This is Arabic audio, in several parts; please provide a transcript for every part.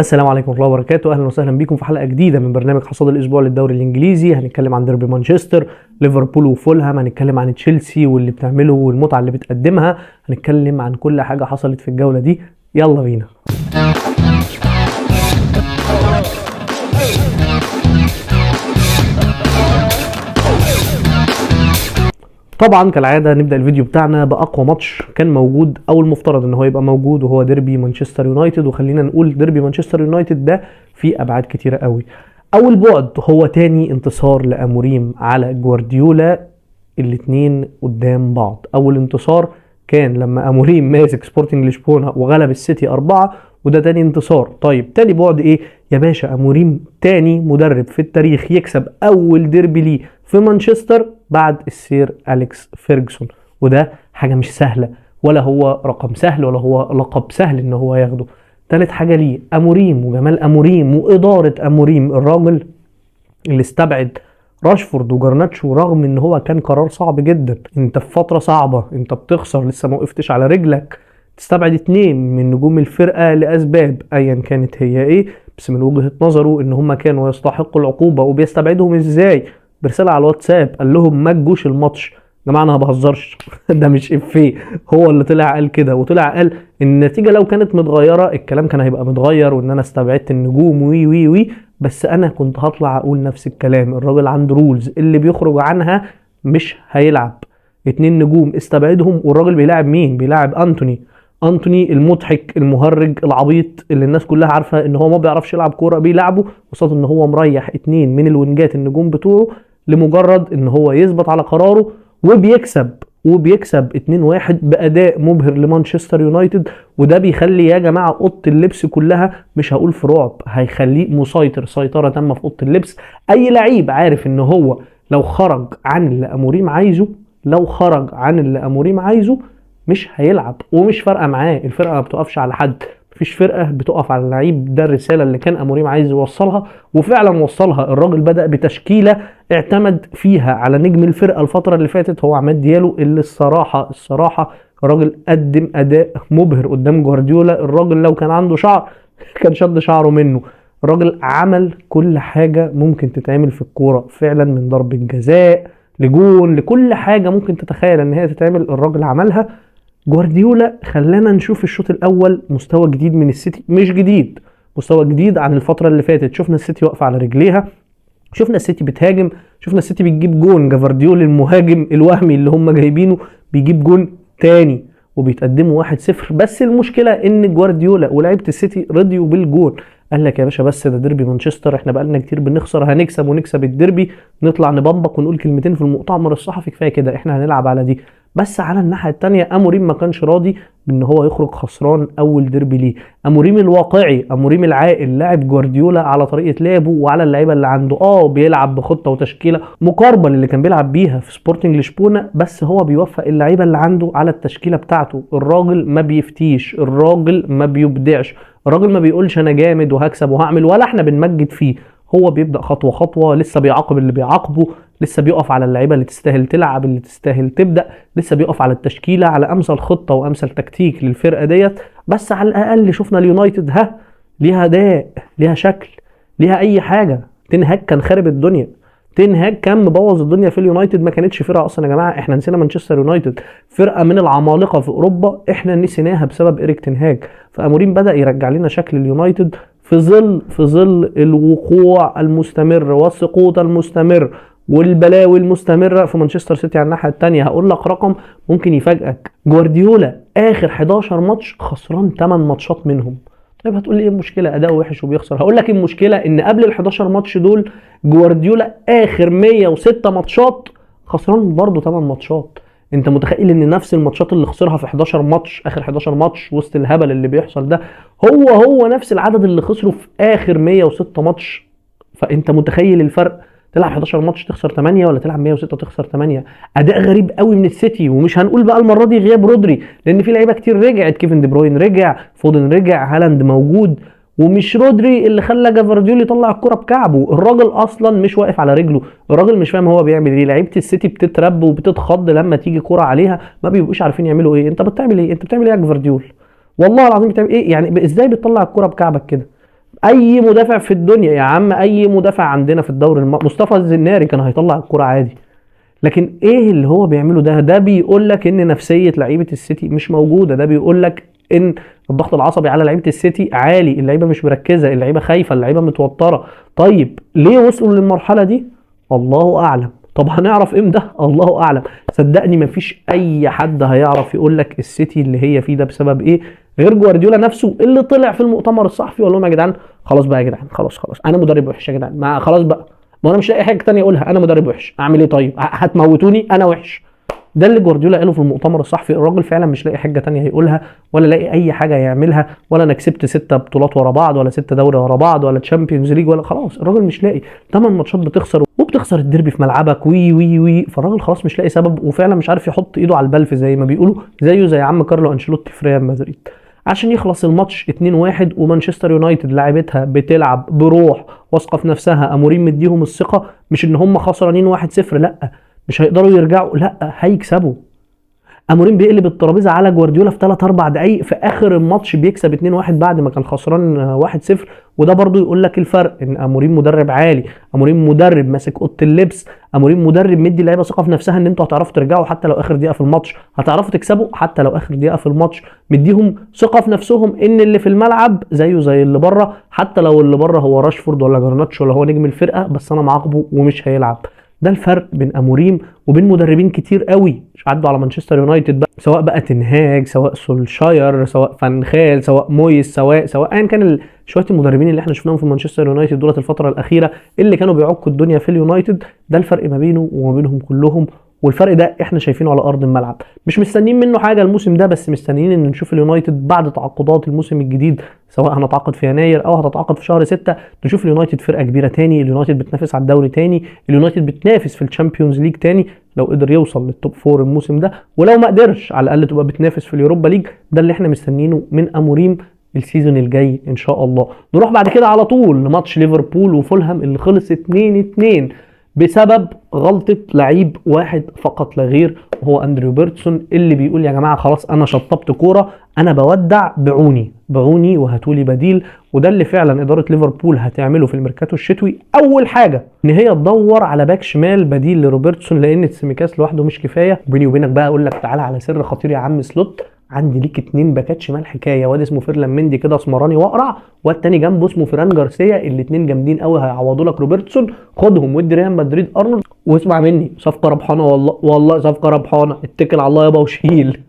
السلام عليكم ورحمة الله وبركاته. أهلا وسهلا بكم في حلقة جديدة من برنامج حصاد الأسبوع للدوري الإنجليزي. هنتكلم عن ديربي مانشستر، ليفربول وفولهام، هنتكلم عن تشيلسي واللي بتعمله والمتعة اللي بتقدمها، هنتكلم عن كل حاجة حصلت في الجولة دي. يلا بينا. طبعا كالعادة نبدأ الفيديو بتاعنا بأقوى ماتش كان موجود أو المفترض ان هو يبقى موجود، وهو ديربي مانشستر يونايتد. وخلينا نقول ديربي مانشستر يونايتد ده فيه أبعاد كتيرة قوي. أول بعد هو تاني انتصار لأموريم على جوارديولا، الاتنين قدام بعض. أول انتصار كان لما أموريم ماسك سبورتنج لشبونة وغلب السيتي 4، وده تاني انتصار. طيب تاني بعد ايه يا باشا؟ أموريم تاني مدرب في التاريخ يكسب أول ديربي ليه في مانشستر بعد السير أليكس فيرجسون، وده حاجة مش سهلة، ولا هو رقم سهل ولا هو لقب سهل ان هو ياخده. تالت حاجة ليه أموريم وجمال أموريم وإدارة أموريم، الراجل اللي استبعد راشفورد وجرناتشو رغم ان هو كان قرار صعب جدا. انت في فترة صعبة، انت بتخسر، لسه ما وقفتش على رجلك، تستبعد اتنين من نجوم الفرقة لأسباب أيا كانت هي ايه، بس من وجهة نظره ان هم كانوا يستحقوا العقوبة. وبيستبعدهم ازاي؟ برسالة على الواتساب قال لهم ما تجوش الماتش. يا جماعه انا ما بهزرش ده مش افيه، هو اللي طلع قال كده، وطلع قال النتيجه لو كانت متغيره الكلام كان هيبقى متغير، وان انا استبعدت النجوم وي وي وي، بس انا كنت هطلع اقول نفس الكلام. الراجل عنده رولز اللي بيخرج عنها مش هيلعب. اتنين نجوم استبعدهم، والراجل بيلاعب مين؟ بيلاعب انتوني المضحك المهرج العبيط اللي الناس كلها عارفه ان هو ما بيعرفش يلعب كوره، بيلعبه قصاد ان هو مريح اتنين من الوينجات النجوم بتوعه لمجرد ان هو يثبت على قراره، وبيكسب 2-1 باداء مبهر لمانشستر يونايتد. وده بيخلي يا جماعه اوضه اللبس كلها، مش هقول في رعب، هيخليه مسيطر سيطره تامه في اوضه اللبس. اي لعيب عارف ان هو لو خرج عن اللي اموريم عايزه مش هيلعب، ومش فارقه معاه. الفرقه ما بتقفش على حد، مفيش فرقه بتقف على اللعيب. ده الرساله اللي كان اموريم عايز يوصلها، وفعلا وصلها. الراجل بدا بتشكيله اعتمد فيها على نجم الفرقه الفتره اللي فاتت، هو عماد ديالو، اللي الصراحه الراجل قدم اداء مبهر قدام جوارديولا. الراجل لو كان عنده شعر كان شد شعره منه. الراجل عمل كل حاجه ممكن تتعمل في الكوره فعلا، من ضربه جزاء لجون لكل حاجه ممكن تتخيل ان هي تتعمل الراجل عملها. جوارديولا خلانا نشوف الشوط الاول مستوى جديد من السيتي، مش جديد، مستوى جديد عن الفتره اللي فاتت. شفنا السيتي واقفه على رجليها، شفنا السيتي بتهاجم، شفنا السيتي بتجيب جون. جافارديول المهاجم الوهمي اللي هم جايبينه بيجيب جون تاني، وبيتقدموا 1-0. بس المشكله ان جوارديولا ولاعيبه السيتي رضيوا بالجون. قال لك يا باشا بس ده ديربي مانشستر، احنا بقالنا كتير بنخسر، هنكسب ونكسب الديربي، نطلع نبمبك ونقول كلمتين في المؤتمر الصحفي، كفايه كده، احنا هنلعب على دي. بس على الناحيه الثانيه اموريم ما كانش راضي بان هو يخرج خسران اول ديربي ليه. اموريم الواقعي، اموريم العاقل، لاعب جوارديولا على طريقه لعبه وعلى اللعيبه اللي عنده. بيلعب بخطه وتشكيله مقاربه للي كان بيلعب بيها في سبورتنج لشبونه، بس هو بيوفق اللعيبه اللي عنده على التشكيله بتاعته. الراجل ما بيفتيش، الراجل ما بيبدعش، الراجل ما بيقولش انا جامد وهكسب وهعمل، ولا احنا بنمجد فيه. هو بيبدا خطوه خطوه، لسه بيعاقب اللي بيعاقبه، لسه بيقف على اللعيبه اللي تستاهل تلعب، اللي تستاهل تبدا، لسه بيقف على التشكيله، على امثل خطه وامثل تكتيك للفرقه ديت. بس على الاقل شفنا اليونايتد ليها اداء، ليها شكل، ليها اي حاجه. تنهاج كان خارب الدنيا، تنهاج كان مبوظ الدنيا في اليونايتد. ما كانتش فرقه اصلا يا جماعه، احنا نسينا مانشستر يونايتد فرقه من العمالقه في اوروبا، احنا نسيناها بسبب ايريك تنهاج. فاموريم بدا يرجع لنا شكل اليونايتد في ظل الوقوع المستمر والسقوط المستمر والبلاوي المستمره في مانشستر سيتي. على الناحيه الثانيه هقول لك رقم ممكن يفاجئك، جوارديولا اخر 11 ماتش خسران 8 ماتشات منهم. طيب هتقول لي ايه المشكله؟ اداؤه وحش وبيخسر. هقول لك المشكله ان قبل ال 11 ماتش دول جوارديولا اخر 106 ماتشات خسران برضه 8 ماتشات. انت متخيل ان نفس الماتشات اللي خسرها في 11 ماتش، اخر 11 ماتش وسط الهبل اللي بيحصل ده، هو نفس العدد اللي خسره في اخر 106 ماتش. فانت متخيل الفرق؟ تلعب 11 ماتش تخسر 8، ولا تلعب 106 تخسر 8؟ اداء غريب قوي من السيتي. ومش هنقول بقى المره دي غياب رودري، لان في لعيبه كتير رجعت، كيفن دي بروين رجع، فودن رجع، هالاند موجود، ومش رودري اللي خلى جافارديول يطلع الكرة بكعبه. الراجل اصلا مش واقف على رجله، الراجل مش فاهم هو بيعمل ايه. لعيبه السيتي بتترب وبتتخض لما تيجي كرة عليها، ما بيبقوش عارفين يعملوا ايه. انت بتعمل ايه؟ انت بتعمل ايه يا جافارديول؟ والله العظيم بتعمل ايه؟ يعني ازاي بتطلع الكرة بكعبك كده؟ اي مدافع في الدنيا يا عم، اي مدافع عندنا في الدوري مصطفى الزناري كان هيطلع الكرة عادي. لكن ايه اللي هو بيعمله ده بيقول لك ان نفسيه لعيبه السيتي مش موجوده، ده بيقول لك ان الضغط العصبي على لعيبه السيتي عالي، اللعيبه مش مركزه، اللعيبه خايفه، اللعيبه متوتره. طيب ليه وصلوا للمرحله دي؟ الله اعلم. طب هنعرف امتى؟ الله اعلم. صدقني مفيش اي حد هيعرف يقول لك السيتي اللي هي فيه ده بسبب ايه غير جوارديولا نفسه، اللي طلع في المؤتمر الصحفي وقال لهم يا جدعان خلاص بقى، يا جدعان خلاص انا مدرب وحش يا جدعان، ما خلاص بقى، ما انا مش لاقي حاجه تانية اقولها، انا مدرب وحش اعمل ايه؟ طيب هتموتوني انا وحش. ده اللي جوارديولا قاله في المؤتمر الصحفي. الراجل فعلا مش لاقي حاجه تانية هيقولها، ولا لاقي اي حاجه يعملها، ولا انا كسبت 6 بطولات ورا بعض، ولا 6 دوري ورا بعض، ولا تشامبيونز ليج، ولا خلاص الراجل مش لاقي. 8 ماتشات بتخسر، وبتخسر الديربي في ملعبك، وي وي وي فالراجل خلاص مش لاقي سبب، وفعلا مش عارف يحط ايده على البلف زي ما بيقولوا، زيه زي عم كارلو انشيلوتي في ريال مدريد. عشان يخلص الماتش 2-1 ومانشستر يونايتد لاعبتها بتلعب بروح واثقه في نفسها، اموريم مديهم الثقه، مش ان هم خسرانين 1-0، لا مش هيقدروا يرجعوا، لا هيكسبوا. اموريم بيقلب الترابيزه على جوارديولا في 3 4 دقائق، في اخر الماتش بيكسب 2-1 بعد ما كان خسران 1-0. وده برضو يقول لك الفرق، ان اموريم مدرب عالي، اموريم مدرب ماسك اوضه اللبس، اموريم مدرب مدي اللعيبه ثقه في نفسها ان انتوا هتعرفوا ترجعوا حتى لو اخر دقيقه في الماتش، هتعرفوا تكسبوا حتى لو اخر دقيقه في الماتش، مديهم ثقه في نفسهم ان اللي في الملعب زيه زي اللي بره، حتى لو اللي بره هو راشفورد ولا جرناتشو ولا هو نجم الفرقه، بس انا معاقبه ومش هيلعب. ده الفرق بين اموريم وبين مدربين كتير قوي مش عدوا على مانشستر يونايتد بقى، سواء بقى تنهاج، سواء سولشاير، سواء فانخال، سواء مويس، سواء ايا كان شويه المدربين اللي احنا شفناهم في مانشستر يونايتد دولت الفتره الاخيره اللي كانوا بيعكوا الدنيا في اليونايتد. ده الفرق ما بينه وما بينهم كلهم، والفرق ده احنا شايفينه على ارض الملعب. مش مستنيين منه حاجه الموسم ده، بس مستنيين ان نشوف اليونايتد بعد تعاقدات الموسم الجديد، سواء هنتعاقد في يناير او هتتعاقد في شهر 6، نشوف اليونايتد فرقه كبيره تاني، اليونايتد بتنافس على الدوري تاني، اليونايتد بتنافس في الشامبيونز ليج تاني لو قدر يوصل للتوب 4 الموسم ده، ولو ما قدرش على الاقل تبقى بتنافس في اليوروبا ليج. ده اللي احنا مستنيينه من اموريم السيزون الجاي ان شاء الله. نروح بعد كده على طول لماتش ليفربول وفولهام اللي خلص 2-2 بسبب غلطة لعيب واحد فقط لا غير، وهو اندريو بيرتسون، اللي بيقول يا جماعة خلاص انا شطبت كورة، انا بودع، بعوني وهاتولي بديل. وده اللي فعلا ادارة ليفربول هتعمله في الميركاتو الشتوي. اول حاجة ان هي تدور على باك شمال بديل لروبرتسون، لان السيميكاس لوحده مش كفاية. وبيني وبينك بقى اقول لك تعالى على سر خطير يا عم سلوت، عندي ليك 2 باكات شمال حكايه، واد اسمه فيرلان مندي كده اسمراني واقرع، والتاني جنبه اسمه فران جارسيا، الاثنين جامدين قوي هيعوضوا لك روبرتسون. خدهم وادي ريال مدريد ارنولد، واسمع مني صفقه ربحانه، والله صفقه ربحانه، اتكل على الله يابا وشيل.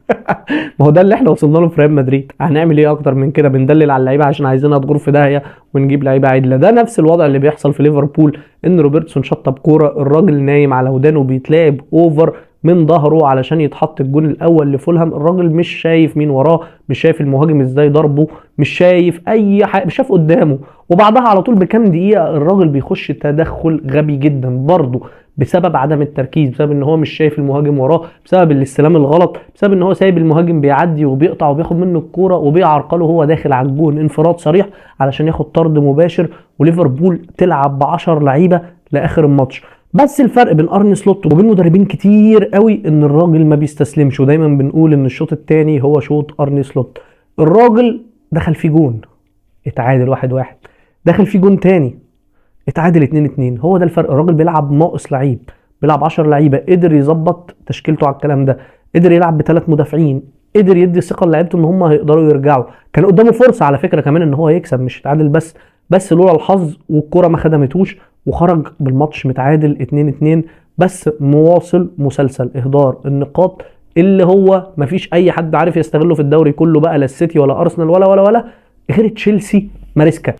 ما هو ده اللي احنا وصلنا له في ريال مدريد، هنعمل ايه اكتر من كده؟ بندلل على اللعيبه عشان عايزينها تغور في داهيه ونجيب لعيبه عدله. ده نفس الوضع اللي بيحصل في ليفربول، ان روبرتسون شطب كوره، الراجل نايم على ودانه بيتلعب اوفر من ظهره علشان يتحط الجون الاول لفولهام. الراجل مش شايف مين وراه، مش شايف المهاجم ازاي ضربه، مش شايف اي حاجه، مش شايف قدامه. وبعدها على طول بكام دقيقه الراجل بيخش تدخل غبي جدا برضه، بسبب عدم التركيز، بسبب ان هو مش شايف المهاجم وراه، بسبب الاستلام الغلط، بسبب ان هو سايب المهاجم بيعدي وبيقطع وبياخد منه الكوره وبيعرقله وهو داخل على الجون انفراد صريح علشان ياخد طرد مباشر، وليفربول تلعب ب10 لعيبه لاخر الماتش. بس الفرق بين ارني سلوت وبين مدربين كتير قوي ان الراجل ما بيستسلمش، ودايما بنقول ان الشوط الثاني هو شوط ارني سلوت. الراجل دخل فيه جون اتعادل 1-1، دخل فيه جون تاني اتعادل 2-2. هو ده الفرق، الراجل بيلعب ناقص لعيب، بيلعب 10 لعيبه، قدر يظبط تشكيلته على الكلام ده، قدر يلعب ب3 مدافعين، قدر يدي ثقه لعيبته ان هم هيقدروا يرجعوا. كان قدامه فرصه على فكره كمان ان هو يكسب مش يتعادل، بس لولا الحظ والكره ما خدمتوش وخرج بالماتش متعادل 2-2. بس مواصل مسلسل اهدار النقاط اللي هو مفيش اي حد عارف يستغله في الدوري كله بقى، لا السيتي ولا ارسنال ولا غير تشيلسي ماريسكا.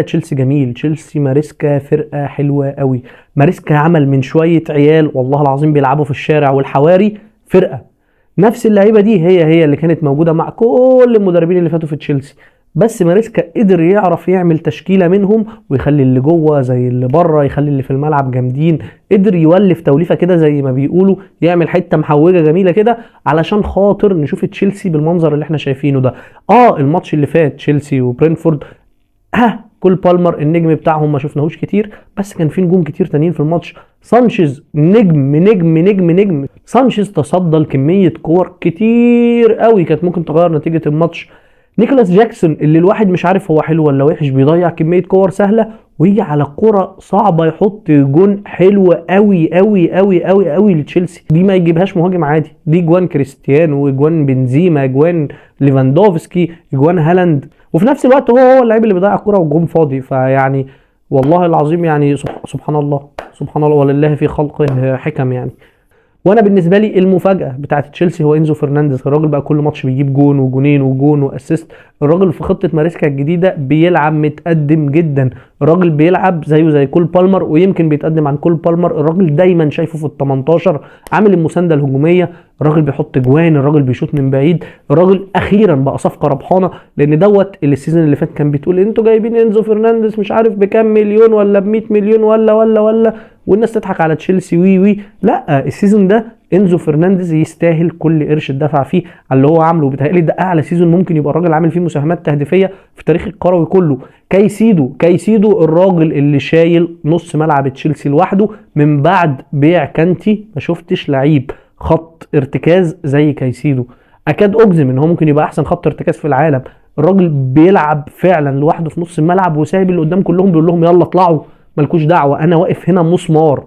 تشيلسي جميل، تشيلسي ماريسكا فرقه حلوه قوي. ماريسكا عمل من شويه عيال والله العظيم بيلعبوا في الشارع والحواري فرقه، نفس اللعيبه دي هي اللي كانت موجوده مع كل المدربين اللي فاتوا في تشيلسي، بس ماريسكا قدر يعرف يعمل تشكيله منهم ويخلي اللي جوه زي اللي بره، يخلي اللي في الملعب جامدين، قدر يولف توليفه كده زي ما بيقولوا، يعمل حته محوجه جميله كده علشان خاطر نشوف تشيلسي بالمنظر اللي احنا شايفينه ده. الماتش اللي فات تشيلسي وبرينفورد، كول بالمر النجم بتاعهم ما شفناهوش كتير، بس كان في نجوم كتير تانيين في الماتش. سانشيز نجم سانشيز تصدى لكميه كور كتير قوي كانت ممكن تغير نتيجه الماتش. نيكولاس جاكسون اللي الواحد مش عارف هو حلو ولا وحش، بيضيع كميه كور سهله ويجي على كرة صعبة يحط جون حلو قوي قوي قوي قوي قوي لتشيلسي. دي ما يجيبهاش مهاجم عادي، دي جوان كريستيانو وجوان بنزيما، جوان ليفاندوفسكي، جوان هالاند، وفي نفس الوقت هو اللعيب اللي بيضيع الكرة والجون فاضي. فيعني والله العظيم يعني سبحان الله، سبحان الله، ولله في خلقه حكم يعني. وانا بالنسبه لي المفاجاه بتاعت تشيلسي هو انزو فرنانديز. الراجل بقى كل ماتش بيجيب جون وجونين وجون واسيست. الراجل في خطه ماريسكا الجديده بيلعب متقدم جدا. الراجل بيلعب زيه زي كول بالمر، ويمكن بيتقدم عن كول بالمر. الراجل دايما شايفه في ال 18 عامل المسانده الهجوميه. الراجل بيحط جوان، الراجل بيشوط من بعيد. الراجل اخيرا بقى صفقه ربحانه، لان دوت اللي السيزون اللي فات كان بتقول انتوا جايبين انزو فرنانديز مش عارف بكام مليون ولا ب 100 مليون ولا والناس تضحك على تشيلسي وي. لا، السيزون ده انزو فرنانديز يستاهل كل قرش اتدفع فيه على اللي هو عامله. بيتهيألي ده اعلى سيزون ممكن يبقى الراجل عامل فيه مساهمات تهديفيه في تاريخ الكروي كله. كايسيدو الراجل اللي شايل نص ملعب تشيلسي لوحده من بعد بيع كانتي. ما شفتش لعيب خط ارتكاز زي كايسيدو. اكاد اجزم ان هو ممكن يبقى احسن خط ارتكاز في العالم. الراجل بيلعب فعلا لوحده في نص الملعب وسايب اللي قدام كلهم بيقول لهم يلا اطلعوا مالكوش دعوه، انا واقف هنا مسمار،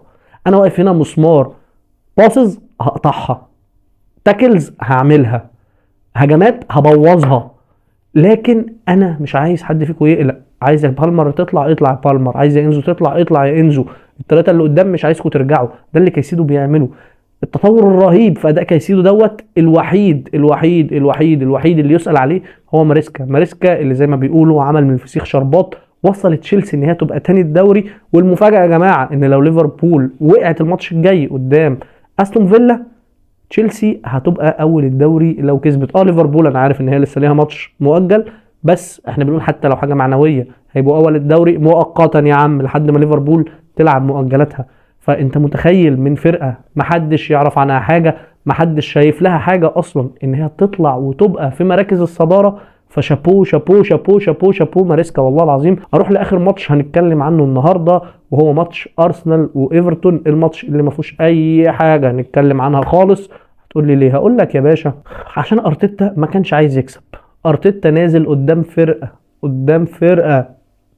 انا واقف هنا مسمار. باسز هقطعها، تاكلز هعملها، هجمات هبوظها، لكن انا مش عايز حد فيكم يقلق. عايز بالمر تطلع اطلع يا بالمر، عايز انزو تطلع اطلع يا انزو. الثلاثه اللي قدام مش عايزكم ترجعوا. ده اللي كايسيدو بيعمله. التطور الرهيب في اداء كايسيدو دوت الوحيد اللي يسأل عليه هو ماريسكا اللي زي ما بيقولوا عمل من الفسيخ شربات. وصلت تشيلسي ان هي تبقى تاني الدوري. والمفاجاه يا جماعه ان لو ليفربول وقعت الماتش الجاي قدام استون فيلا، تشيلسي هتبقى اول الدوري لو كسبت. ليفربول انا عارف ان هي لسه ليها ماتش مؤجل، بس احنا بنقول حتى لو حاجه معنويه هيبقوا اول الدوري مؤقتا يا عم لحد ما ليفربول تلعب مؤجلاتها. فانت متخيل من فرقه محدش يعرف عنها حاجه، محدش شايف لها حاجه اصلا، ان هي تطلع وتبقى في مراكز الصداره. فشابو شابو شابو شابو شابو ماريسكا والله العظيم. اروح لاخر ماتش هنتكلم عنه النهارده، وهو ماتش ارسنال وايفرتون. الماتش اللي ما فيهوش اي حاجه نتكلم عنها خالص. هتقول لي ليه؟ هقول لك يا باشا، عشان ارتيتا ما كانش عايز يكسب. ارتيتا نازل قدام فرقه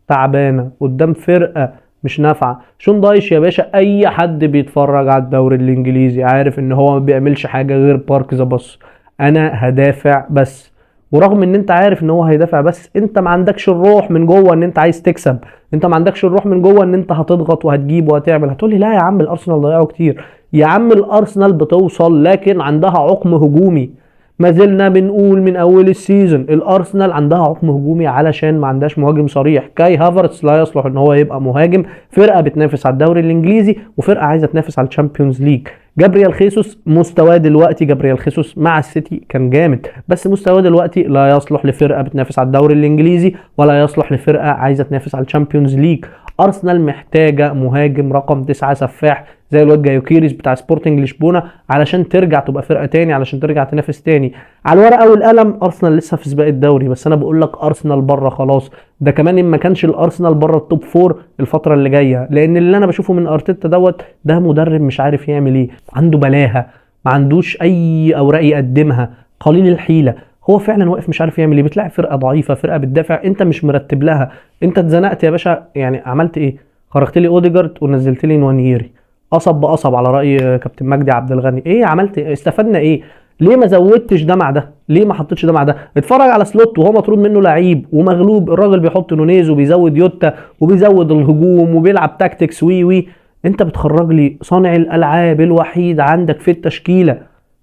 تعبانه، قدام فرقه مش نافعه. شون دايش يا باشا، اي حد بيتفرج على الدوري الانجليزي عارف ان هو ما بيعملش حاجه غير بارك ذا باص. انا هدافع بس. ورغم ان انت عارف ان هو هيدافع بس، انت ما عندكش الروح من جوه ان انت عايز تكسب. انت ما عندكش الروح من جوه ان انت هتضغط وهتجيب وهتعمل. هتقولي لا يا عم الارسنال ضيعوا كتير. يا عم الارسنال بتوصل لكن عندها عقم هجومي. ما زلنا بنقول من اول السيزون الارسنال عندها عقم هجومي علشان ما عندهاش مهاجم صريح. كاي هافرتس لا يصلح ان هو يبقى مهاجم. فرقه بتنافس على الدوري الانجليزي وفرقه عايزه تنافس على الشامبيونز ليج. جابريال خيسوس مستواه دلوقتي، جابريال خيسوس مع السيتي كان جامد، بس مستواه دلوقتي لا يصلح لفرقه بتنافس على الدوري الانجليزي ولا يصلح لفرقه عايزه تنافس على الشامبيونز ليج. ارسنال محتاجه مهاجم رقم 9 سفاح زي الواد جايوكيريس بتاع سبورتنج لشبونه علشان ترجع تبقى فرقه تاني، علشان ترجع تنافس تاني. على الورقه والقلم ارسنال لسه في سباق الدوري، بس انا بقول لك ارسنال بره خلاص. ده كمان ان ما كانش الارسنال بره التوب 4 الفتره اللي جايه، لان اللي انا بشوفه من ارتيتا دوت ده مدرب مش عارف يعمل ايه. عنده بلاهه، ما عندوش اي اوراق يقدمها، قليل الحيله. هو فعلا واقف مش عارف يعمل ايه. بتلاعب فرقه ضعيفه، فرقه بتدافع، انت مش مرتب لها. انت اتزنقت يا باشا. يعني عملت ايه؟ خرجت لي اوديجارد ونزلت لي نوانييري، قصب بقصب على راي كابتن مجدي عبد الغني. ايه عملت إيه؟ استفدنا ايه؟ ليه ما زودتش ده مع ده؟ ليه ما حطيتش ده مع ده؟ اتفرج على سلوت وهو مطرود منه لعيب ومغلوب، الراجل بيحط نونيز وبيزود يوتا وبيزود الهجوم وبيلعب تاكتكس وي. انت بتخرج لي صانع الالعاب الوحيد عندك في التشكيله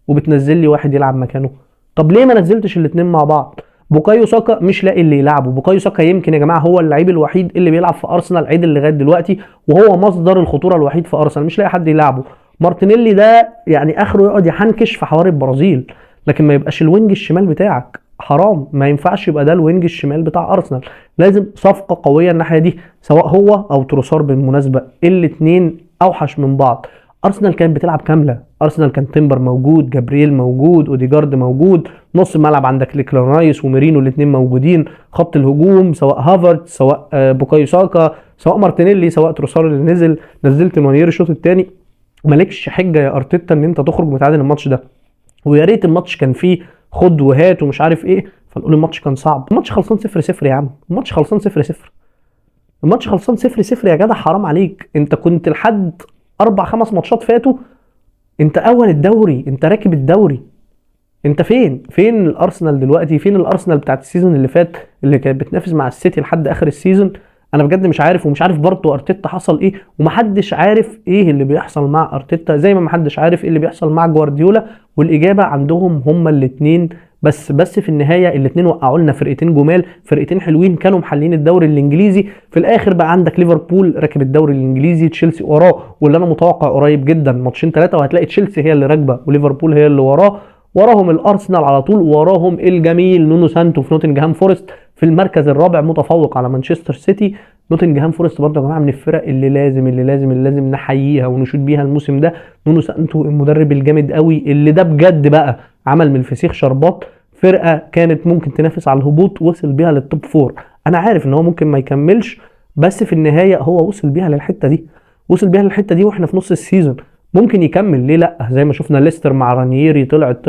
وبتنزل لي واحد يلعب مكانه. طب ليه ما نزلتش الاثنين مع بعض؟ بوكايو ساكا مش لاقي اللي يلعبه. بوكايو ساكا يمكن يا جماعه هو اللعيب الوحيد اللي بيلعب في ارسنال عدل لغايه دلوقتي، وهو مصدر الخطوره الوحيد في ارسنال. مش لاقي حد يلعبه. مارتينيلي ده يعني اخره يقعد يحنكش في حوار البرازيل، لكن ما يبقاش الوينج الشمال بتاعك. حرام، ما ينفعش يبقى ده الوينج الشمال بتاع ارسنال. لازم صفقه قويه الناحيه دي، سواء هو او تروسار. بالمناسبه الاثنين اوحش من بعض. ارسنال كانت بتلعب كامله. ارسنال كان تيمبر موجود، جابرييل موجود، اوديجارد موجود، نص الملعب عندك ليكلان رايس وميرينو الاثنين موجودين، خط الهجوم سواء هافرت سواء بوكايو ساكا سواء مارتينيلي سواء تروسار اللي نزلت نوانير الشوط الثاني. مالكش حجه يا ارتيتا ان انت تخرج متعادل الماتش ده. ويا ريت الماتش كان فيه خد وهات ومش عارف ايه. فنقول الماتش كان صعب. الماتش خلصان 0-0 يا عم، الماتش خلصان 0-0، الماتش خلصان 0-0 يا جدع، حرام عليك. انت كنت لحد 4-5 ماتشات فاتوا انت اول الدوري، انت راكب الدوري. انت فين الارسنال دلوقتي؟ فين الارسنال بتاعت السيزون اللي فات اللي كانت بتنافس مع السيتي لحد اخر السيزون؟ انا بجد مش عارف، ومش عارف برضه ارتيتا حصل ايه، ومحدش عارف ايه اللي بيحصل مع ارتيتا، زي ما محدش عارف ايه اللي بيحصل مع جوارديولا. والاجابه عندهم هما الاثنين بس في النهايه الاثنين وقعوا لنا فرقتين جمال، فرقتين حلوين كانوا محلين الدوري الانجليزي. في الاخر بقى عندك ليفربول راكب الدوري الانجليزي، تشيلسي وراه، واللي انا متوقع قريب جدا ماتشين ثلاثه وهتلاقي تشيلسي هي اللي راكبه وليفربول هي اللي وراه. وراهم الارسنال على طول، وراهم الجميل نونو سانتو في نوتنجهام فورست في المركز الرابع متفوق على مانشستر سيتي. نوتنجهام فورست برضه يا جماعه من الفرق اللي لازم نحييها ونشيد بيها الموسم ده. نونو سانتو المدرب الجامد قوي اللي ده بجد بقى عمل من الفسيخ شربات. فرقه كانت ممكن تنافس على الهبوط وصل بيها للتوب فور. انا عارف ان هو ممكن ما يكملش، بس في النهايه هو وصل بيها للحته دي، وصل بيها للحته دي واحنا في نص السيزون. ممكن يكمل ليه لا؟ زي ما شفنا ليستر مع رانييري طلعت.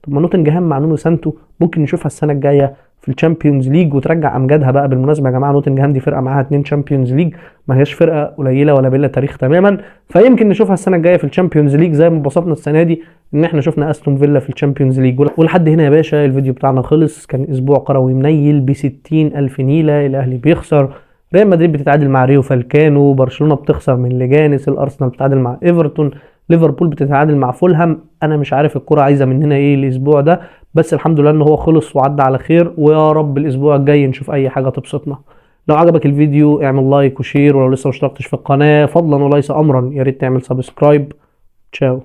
طب ما نوتنجهام مع نونو سانتو ممكن نشوفها السنه الجايه في الشامبيونز ليج وترجع امجادها بقى. بالمناسبه يا جماعه نوتنجهام دي فرقه معاها 2 شامبيونز ليج، ما هياش فرقه قليله ولا بلا تاريخ تماما. فيمكن نشوفها السنه الجايه في الشامبيونز ليج زي ما انبسطنا السنه دي ان احنا شفنا استون فيلا في الشامبيونز ليج. ولحد هنا يا باشا الفيديو بتاعنا خلص. كان اسبوع كروي منيل ب 60,000 نيله. الاهلي بيخسر، ريال مدريد بتتعادل مع ريو فالكانو، برشلونه بتخسر من ليجانس، الارسنال بتتعادل مع ايفرتون، ليفربول بتتعادل مع فولهام. انا مش عارف الكرة عايزه مننا ايه الاسبوع ده، بس الحمد لله ان هو خلص وعدى على خير، ويا رب الاسبوع الجاي نشوف اي حاجه تبسطنا. لو عجبك الفيديو اعمل لايك وشير، ولو لسه مشتركتش في القناه فضلا وليس امرا يا ريت تعمل سبسكرايب. تشاو.